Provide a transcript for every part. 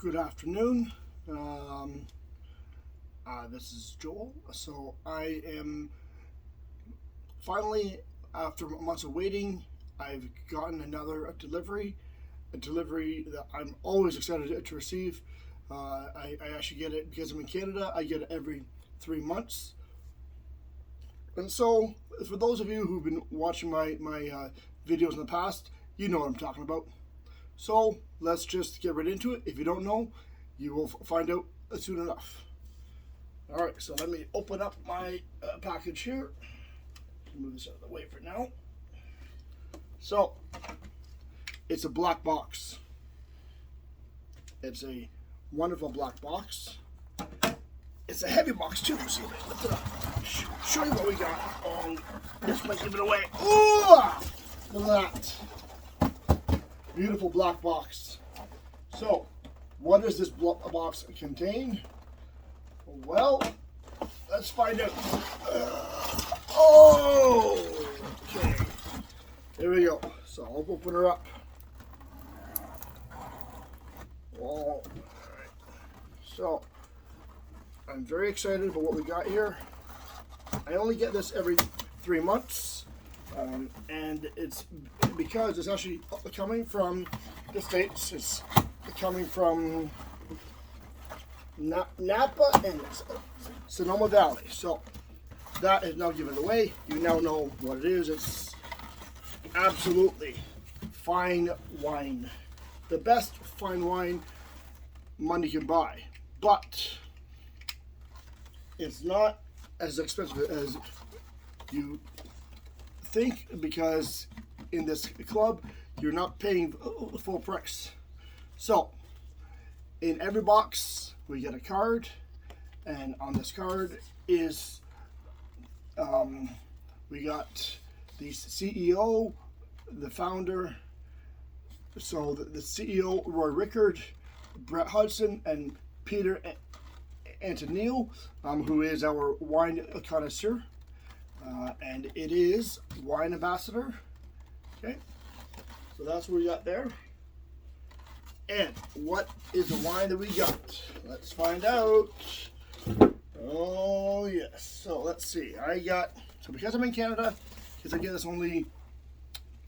Good afternoon. This is Joel. So I am finally, after months of waiting, I've gotten another delivery, a delivery that I'm always excited to receive. I actually get it because I'm in Canada. I get it every 3 months. And so, for those of you who've been watching my videos in the past, you know what I'm talking about. So let's just get right into it. If you don't know, you will find out soon enough. All right, so let me open up my package here. Move this out of the way for now. So it's a black box. It's a wonderful black box. It's a heavy box too. So lift it up. Show you what we got. This might give it away. Ooh! Look at that. Beautiful black box. So, what does this box contain? Well, let's find out. Okay. There we go. So, I'll open her up. All right. So, I'm very excited about what we got here. I only get this every 3 months. And it's because it's actually coming from the States. It's coming from Napa and Sonoma Valley. So that is now given away. You now know what it is. It's absolutely fine wine. The best fine wine money can buy. But it's not as expensive as you think, because in this club you're not paying full price. So in every box we get a card, and on this card is we got the CEO, the founder, so the CEO Roy Rickard, Brett Hudson, and Peter Antonio, who is our wine connoisseur. And it is Wine Ambassador. Okay, so that's what we got there. And what is the wine that we got? Let's find out. Oh yes. So let's see. So because I'm in Canada, because I get this only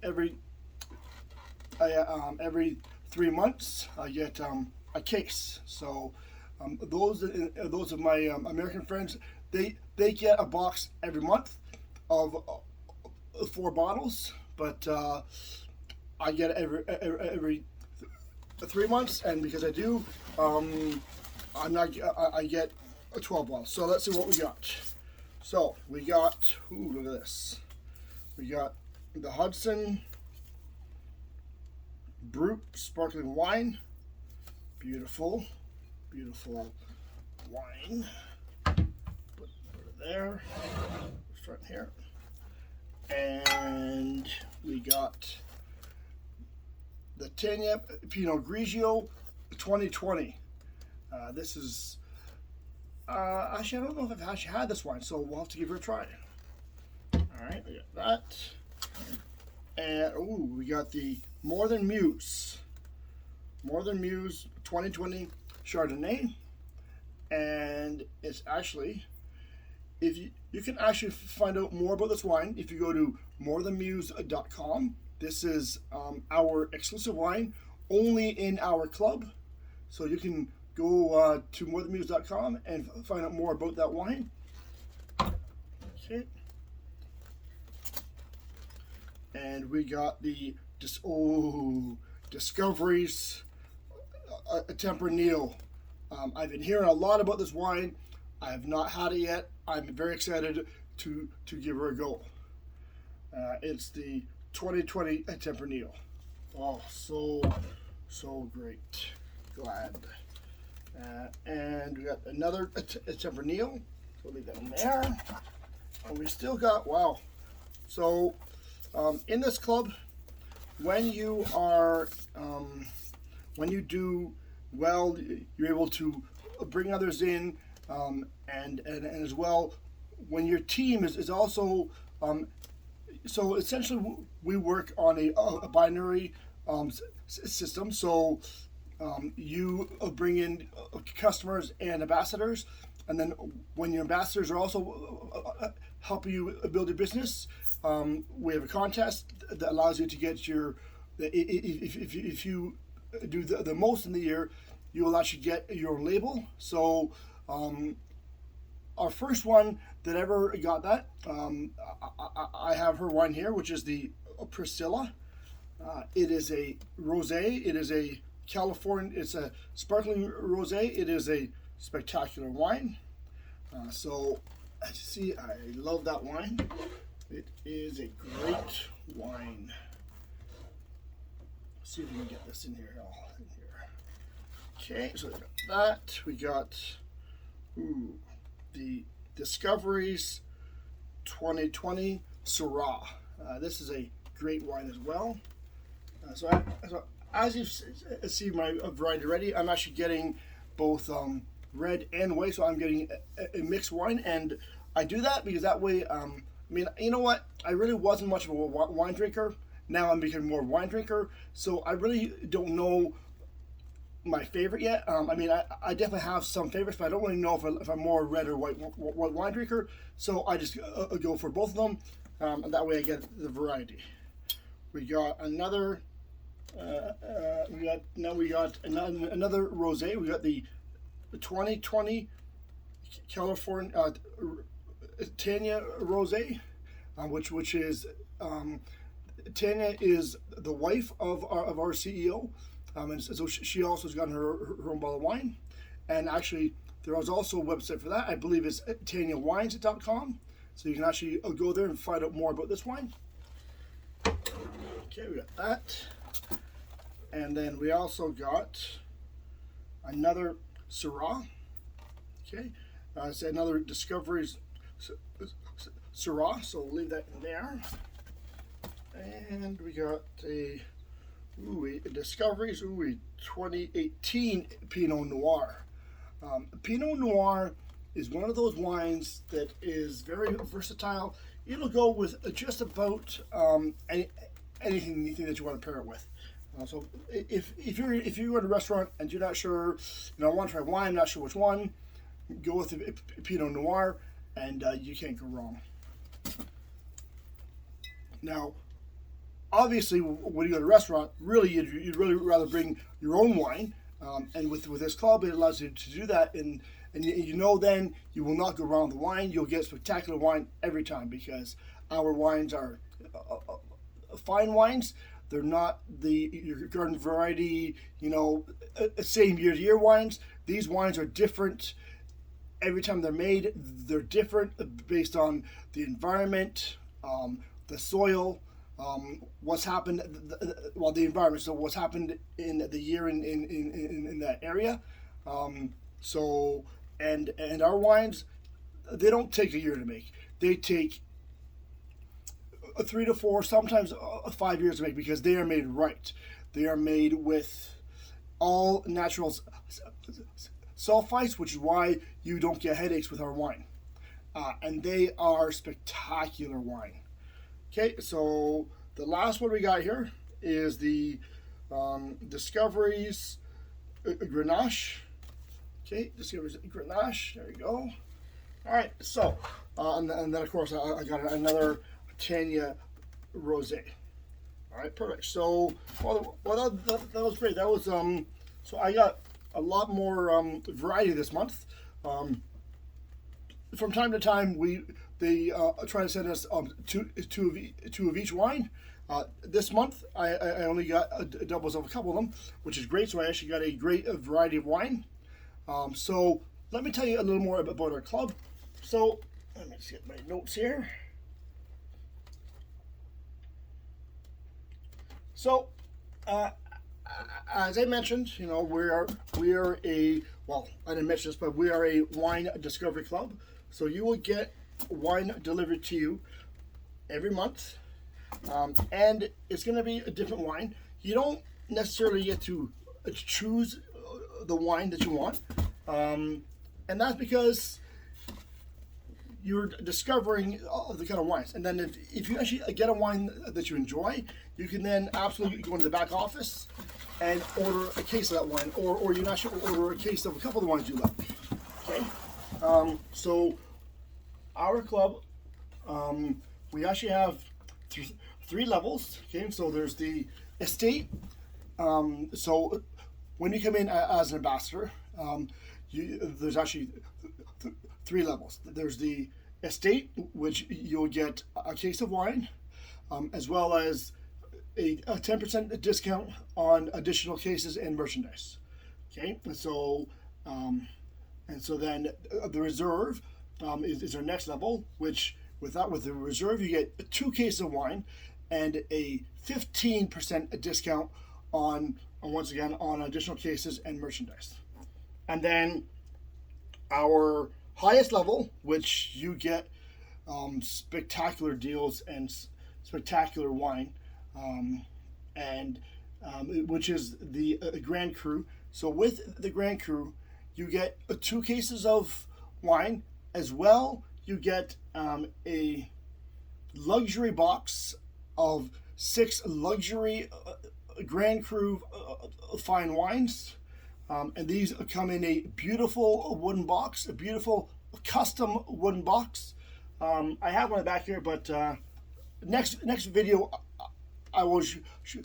every 3 months, I get a case. So those of my American friends, they get a box every month of 4 bottles, but I get it every 3 months, and because I do, I get 12 bottles. So let's see what we got. So we got, ooh, look at this. We got the Hudson Brut sparkling wine. Beautiful, beautiful wine. Put it there, front here. And we got the Tanya Pinot Grigio 2020. This is, actually I don't know if I've actually had this wine, so we'll have to give it a try. Alright, we got that. And, ooh, we got the More Than Muse 2020 Chardonnay. And it's actually, if you can actually find out more about this wine if you go to morethanmuse.com. This is our exclusive wine, only in our club. So you can go to morethanmuse.com and find out more about that wine. Okay. And we got the Discoveries Tempranillo. I've been hearing a lot about this wine. I have not had it yet. I'm very excited to give her a go. It's the 2020 Tempranillo. Oh, so great. Glad. And we got another Tempranillo. So we'll leave that in there. And we still got, wow. So in this club, when you do well, you're able to bring others in, and as well, when your team is also, so essentially we work on a binary system. So You bring in customers and ambassadors, and then when your ambassadors are also helping you build your business, we have a contest that allows you to get your. If you do the most in the year, you will actually get your label. So our first one that ever got that, I have her wine here, which is the Priscilla. It is a rosé. It is a California. It's a sparkling rosé. It is a spectacular wine. So as you see, I love that wine. It is a great wine. Let's see if we can get this in here. Okay, so we got that. We got the Discoveries 2020 Syrah. This is a great wine as well. So as you see my variety ready, I'm actually getting both red and white, so I'm getting a mixed wine, and I do that because that way, I mean, you know what, I really wasn't much of a wine drinker. Now I'm becoming more wine drinker, so I really don't know my favorite yet. I mean, I definitely have some favorites, but I don't really know if I'm more red or white wine drinker, so I just go for both of them, and that way I get the variety. We got another we got another rosé. We got the 2020 California Tanya rosé, which is Tanya is the wife of our CEO, and so she also has gotten her own bottle of wine. And actually, there was also a website for that. I believe it's TanyaWines.com, so you can actually go there and find out more about this wine. Okay, we got that. And then we also got another Syrah. Okay, it's another Discoveries Syrah, so we'll leave that in there. And we got a Discoveries 2018 Pinot Noir. Pinot Noir is one of those wines that is very versatile. It'll go with just about anything that you want to pair it with. So if you're at a restaurant and you're not sure, I want to try wine, I'm not sure which one, go with the Pinot Noir, and you can't go wrong. Now, obviously, when you go to a restaurant, really you'd really rather bring your own wine, and with this club, it allows you to do that, and then you will not go wrong with the wine. You'll get spectacular wine every time because our wines are fine wines. They're not your garden variety, same year to year wines. These wines are different every time they're made. They're different based on the environment, the soil, what's happened, the environment. So what's happened in the year in that area. So our wines, they don't take a year to make. They take 3 to 4, sometimes 5 years to make, because they are made right. They are made with all natural sulfites, which is why you don't get headaches with our wine. And they are spectacular wine. Okay, so the last one we got here is the Discoveries Grenache. Okay, Discoveries Grenache. There you go. All right, so and then of course I got another Tanya rosé. All right, perfect. So that was great. That was so I got a lot more variety this month. From time to time, they try to send us two of each wine. This month, I only got doubles of a couple of them, which is great. So I actually got a great variety of wine. So let me tell you a little more about our club. So let me just get my notes here. So, as I mentioned, we are a, well, I didn't mention this, but we are a wine discovery club. So you will get wine delivered to you every month, and it's going to be a different wine. You don't necessarily get to choose the wine that you want, and that's because you're discovering all the kind of wines. And then if you actually get a wine that you enjoy, you can then absolutely go into the back office and order a case of that wine, or you can actually order a case of a couple of the wines you like. Okay, so our club, we actually have three levels. Okay, so there's the estate. So when you come in as an ambassador, there's actually three levels. There's the estate, which you'll get a case of wine, as well as a 10% discount on additional cases and merchandise. Okay, and so then the reserve is our next level, which with the reserve you get 2 cases of wine and a 15% discount on once again on additional cases and merchandise. And then our highest level, which you get spectacular deals and spectacular wine, which is the Grand Cru. So with the Grand Cru, you get 2 cases of wine, as well you get a luxury box of 6 luxury Grand Cru fine wines, and these come in a beautiful wooden box, a beautiful custom wooden box. I have one back here, but next video I will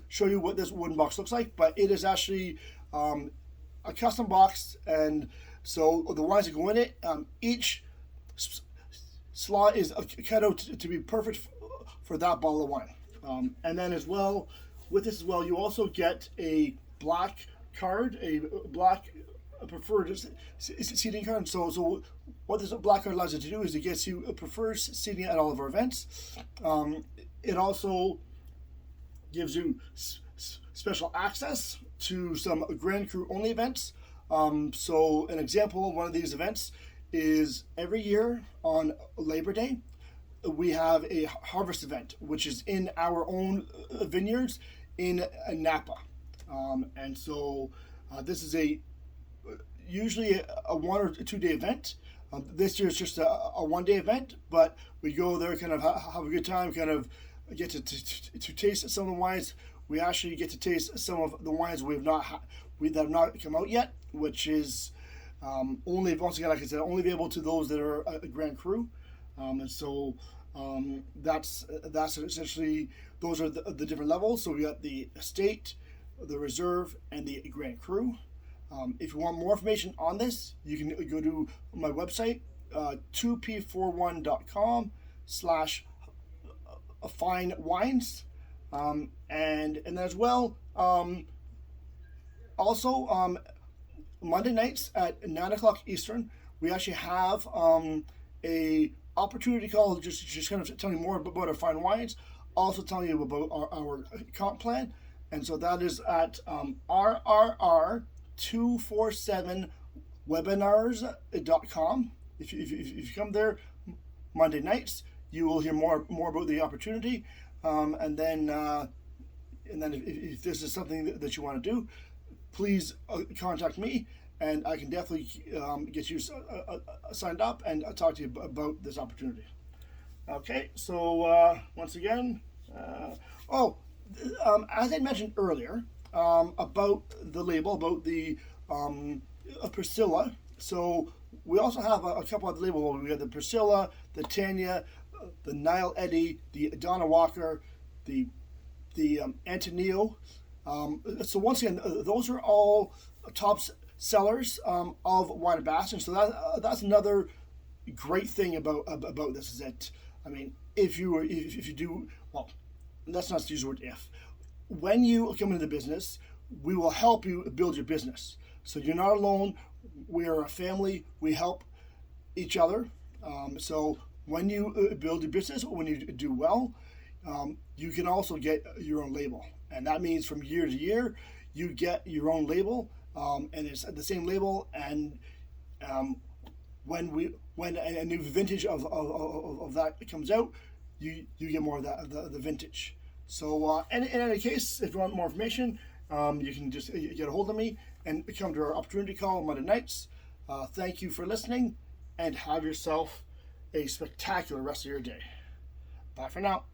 show you what this wooden box looks like. But it is actually a custom box, and so the wines that go in it, each slot is cut out to be perfect for that bottle of wine. And then as well, with this as well, you also get a black card, a black preferred seating card. So what this black card allows you to do is it gets you a preferred seating at all of our events. It also gives you special access to some Grand Cru only events. So an example of one of these events is every year on Labor Day, we have a harvest event, which is in our own vineyards in Napa. And so this is usually a 1 or 2 day event. This year it's just a 1 day event, but we go there, kind of have a good time, kind of get to taste some of the wines. We actually get to taste some of the wines that have not come out yet, which is only, once again, like I said, only available to those that are a Grand Cru. And so that's essentially, those are the different levels. So we got the estate, the reserve, and the Grand Cru. If you want more information on this, you can go to my website, 2p41.com/fine wines, and as well, also Monday nights at 9 o'clock Eastern, we actually have a opportunity call, just kind of telling you more about our fine wines, also telling you about our comp plan. And so that is at rrr247webinars.com. If you come there Monday nights, you will hear more about the opportunity. And then if this is something that you want to do, please contact me, and I can definitely get you signed up and talk to you about this opportunity. Okay, so once again, as I mentioned earlier, about the label, about the Priscilla. So we also have a couple of labels. We have the Priscilla, the Tanya, the Nile Eddy, the Donna Walker, the Antonio. So once again, those are all top sellers of wine ambassadors. So that's another great thing about this, is that, I mean, if you do, well, let's not use the word if. When you come into the business, we will help you build your business. So you're not alone. We are a family. We help each other. So when you build your business, when you do well, you can also get your own label. And that means from year to year, you get your own label, and it's the same label. And when a new vintage of that comes out, you get more of that, the vintage. So in any case, if you want more information, you can just get a hold of me and come to our opportunity call Monday nights. Thank you for listening, and have yourself a spectacular rest of your day. Bye for now.